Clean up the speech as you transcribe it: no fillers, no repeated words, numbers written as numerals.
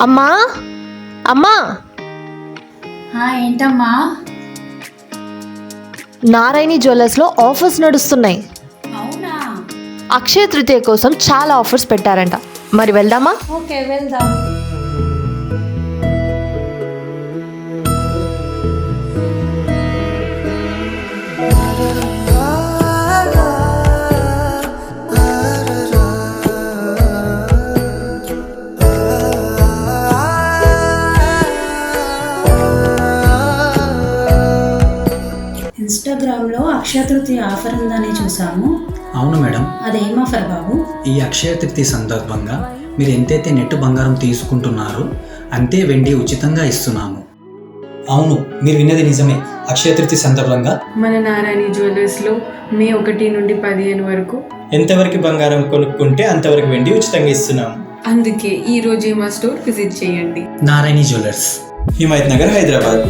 అమ్మా అమ్మా ఏంటమ్మా? నారాయణి జ్యువెలర్స్లో ఆఫర్స్ నడుస్తున్నాయి. అవునా? అక్షయ తృతీయ కోసం చాలా ఆఫర్స్ పెట్టారంట. మరి వెళ్దామా? ఓకే, వెళ్దాం. ఇన్స్టాగ్రామ్లో అక్షయ తృతీయ ఆఫర్ ఉందని చూసాము. అవును మేడం. అదేం ఆఫర్ బాబు? ఈ అక్షయ తృతీయ సందర్భంగా మీరు ఎంతైతే నెట్టు బంగారం తీసుకుంటున్నారో అంతే వెండి ఉచితంగా ఇస్తున్నాము. అవును, మీరు విన్నది నిజమే. అక్షయ తృతీయ సందర్భంగా మన నారాయణి జ్యువెలర్స్లో మే 1 నుండి 15 వరకు ఎంతవరకు బంగారం కొనుక్కుంటే అంతవరకు వెండి ఉచితంగా ఇస్తున్నాము. అందుకే ఈ రోజే మా స్టోర్ విజిట్ చేయండి. నారాయణి జ్యువెలర్స్, హిమాయత్ నగర్, హైదరాబాద్.